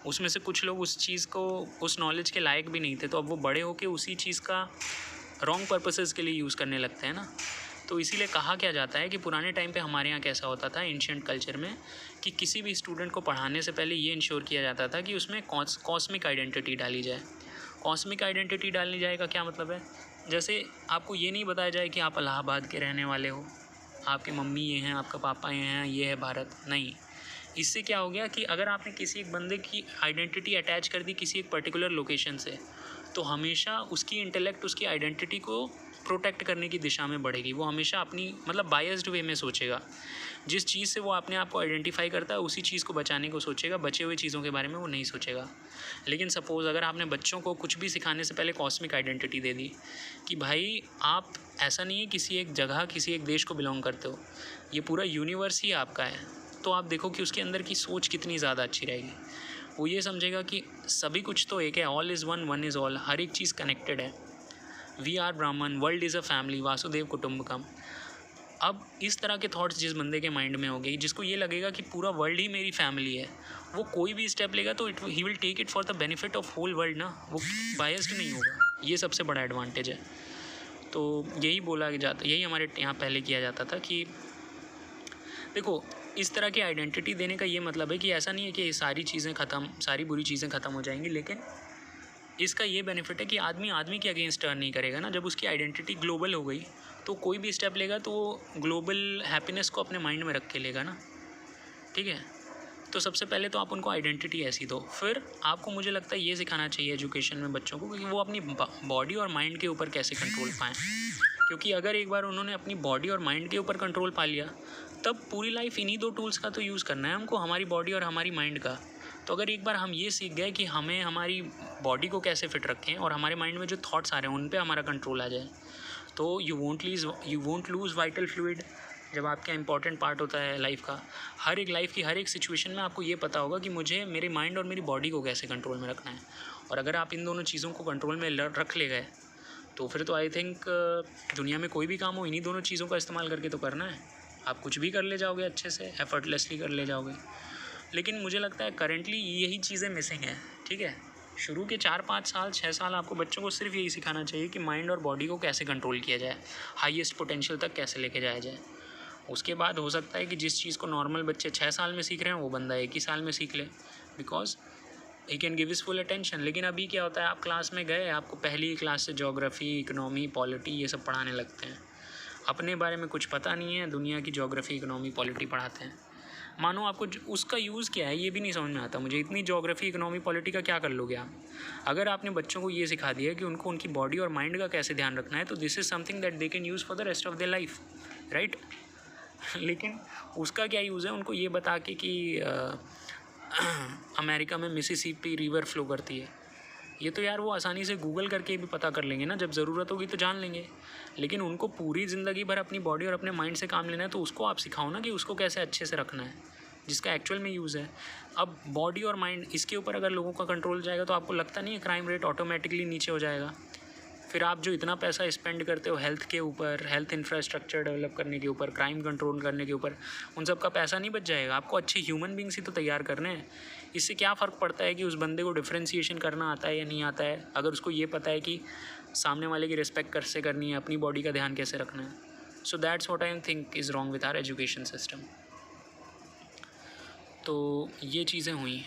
S1: उसमें से कुछ लोग उस चीज़ को, उस नॉलेज के लायक भी नहीं थे, तो अब वो बड़े होकर उसी चीज़ का रॉन्ग पर्पसेस के लिए यूज़ करने लगते हैं ना। तो इसीलिए कहा क्या जाता है कि पुराने टाइम पे हमारे यहाँ कैसा होता था एंशिएंट कल्चर में कि किसी भी स्टूडेंट को पढ़ाने से पहले ये इंश्योर किया जाता था कि उसमें कॉस्मिक आइडेंटिटी डाली जाए। कॉस्मिक आइडेंटिटी डालने जाए का क्या मतलब है, जैसे आपको ये नहीं बताया जाए कि आप इलाहाबाद के रहने वाले हो, आपकी मम्मी ये हैं, आपका पापा ये हैं, ये है भारत, नहीं। इससे क्या हो गया कि अगर आपने किसी एक बंदे की आइडेंटिटी अटैच कर दी किसी एक पर्टिकुलर लोकेशन से, तो हमेशा उसकी इंटेलेक्ट उसकी आइडेंटिटी को प्रोटेक्ट करने की दिशा में बढ़ेगी। वो हमेशा अपनी मतलब बायस्ड वे में सोचेगा। जिस चीज़ से वो अपने आप को आइडेंटिफाई करता है उसी चीज़ को बचाने को सोचेगा, बचे हुए चीज़ों के बारे में वो नहीं सोचेगा। लेकिन सपोज़ अगर आपने बच्चों को कुछ भी सिखाने से पहले कॉस्मिक आइडेंटिटी दे दी कि भाई आप ऐसा नहीं है किसी एक जगह किसी एक देश को बिलोंग करते हो, ये पूरा यूनिवर्स ही आपका है, तो आप देखो कि उसके अंदर की सोच कितनी ज़्यादा अच्छी रहेगी। वो ये समझेगा कि सभी कुछ तो एक है, all is one, one is all, हर एक चीज़ कनेक्टेड है। We are Brahman, world is a family, वासुदेव कुटुम्बकम। अब इस तरह के थॉट्स जिस बंदे के माइंड में हो गई, जिसको ये लगेगा कि पूरा वर्ल्ड ही मेरी फैमिली है, वो कोई भी स्टेप लेगा तो he will take it for the benefit of whole world ना, वो बायस्ड नहीं होगा। ये सबसे बड़ा एडवांटेज है। तो यही बोला जाता, यही हमारे यहाँ पहले किया जाता था कि देखो इस तरह की आइडेंटिटी देने का ये मतलब है कि ऐसा नहीं है कि सारी चीज़ें ख़त्म, सारी बुरी चीज़ें ख़त्म हो जाएंगी, लेकिन इसका ये बेनिफिट है कि आदमी के अगेंस्ट टर्न नहीं करेगा ना। जब उसकी आइडेंटिटी ग्लोबल हो गई तो कोई भी स्टेप लेगा तो वो ग्लोबल हैप्पीनेस को अपने माइंड में रख के लेगा ना, ठीक है। तो सबसे पहले तो आप उनको आइडेंटिटी ऐसी दो, फिर आपको मुझे लगता है ये सिखाना चाहिए एजुकेशन में बच्चों को कि वो अपनी बॉडी और माइंड के ऊपर कैसे कंट्रोल पाएँ। क्योंकि अगर एक बार उन्होंने अपनी बॉडी और माइंड के ऊपर कंट्रोल पा लिया तब पूरी लाइफ इन्हीं 2 टूल्स का तो यूज़ करना है हमको, हमारी बॉडी और हमारी माइंड का। तो अगर एक बार हम ये सीख गए कि हमें हमारी बॉडी को कैसे फिट रखें और हमारे माइंड में जो थॉट्स आ रहे हैं उन पे हमारा कंट्रोल आ जाए, तो you won't lose vital fluid. जब आपका इंपॉर्टेंट पार्ट होता है लाइफ का, हर एक लाइफ की हर एक सिचुएशन में आपको ये पता होगा कि मुझे मेरे माइंड और मेरी बॉडी को कैसे कंट्रोल में रखना है। और अगर आप इन दोनों चीज़ों को कंट्रोल में रख ले गए, तो फिर तो आई थिंक दुनिया में कोई भी काम हो इन्हीं दोनों चीज़ों का इस्तेमाल करके तो करना है। आप कुछ भी कर ले जाओगे, अच्छे से एफर्टलेसली कर ले जाओगे। लेकिन मुझे लगता है करेंटली यही चीज़ें मिसिंग हैं, ठीक है। शुरू के 4-5 साल 6 साल आपको बच्चों को सिर्फ यही सिखाना चाहिए कि माइंड और बॉडी को कैसे कंट्रोल किया जाए, हाईएस्ट पोटेंशियल तक कैसे लेके जाया जाए। उसके बाद हो सकता है कि जिस चीज़ को नॉर्मल बच्चे 6 साल में सीख रहे हैं वो बंदा 1 ही साल में सीख ले, because he can give his full attention. लेकिन अभी क्या होता है, आप क्लास में गए, आपको पहली ही क्लास से ज्योग्राफी, इकोनॉमी, पॉलिटी ये सब पढ़ाने लगते हैं। अपने बारे में कुछ पता नहीं है, दुनिया की ज्योग्राफी, इकोनॉमी, पॉलिटी पढ़ाते हैं। मानो आपको उसका यूज़ क्या है ये भी नहीं समझ में आता मुझे। इतनी ज्योग्राफी, इकोनॉमी, पॉलिटी का क्या कर लोगे आप? अगर आपने बच्चों को ये सिखा दिया कि उनको उनकी बॉडी और माइंड का कैसे ध्यान रखना है, तो this is something that they can use for the rest of their life, right. लेकिन उसका क्या यूज़ है उनको ये बता के कि अमेरिका में मिसिसिपी रिवर फ्लो करती है। ये तो यार वो आसानी से गूगल करके भी पता कर लेंगे ना, जब ज़रूरत होगी तो जान लेंगे। लेकिन उनको पूरी ज़िंदगी भर अपनी बॉडी और अपने माइंड से काम लेना है, तो उसको आप सिखाओ ना कि उसको कैसे अच्छे से रखना है, जिसका एक्चुअल में यूज़ है। अब बॉडी और माइंड इसके ऊपर अगर लोगों का कंट्रोल जाएगा, तो आपको लगता नहीं है क्राइम रेट ऑटोमेटिकली नीचे हो जाएगा? फिर आप जो इतना पैसा स्पेंड करते हो हेल्थ के ऊपर, हेल्थ इंफ्रास्ट्रक्चर डेवलप करने के ऊपर, क्राइम कंट्रोल करने के ऊपर, उन सब का पैसा नहीं बच जाएगा? आपको अच्छे ह्यूमन बींग्स ही तो तैयार करने हैं। इससे क्या फ़र्क पड़ता है कि उस बंदे को डिफ्रेंशिएशन करना आता है या नहीं आता है, अगर उसको ये पता है कि सामने वाले की रिस्पेक्ट कैसे करनी है, अपनी बॉडी का ध्यान कैसे रखना है। So that's what I think is wrong with our education system. तो ये चीज़ें हुई।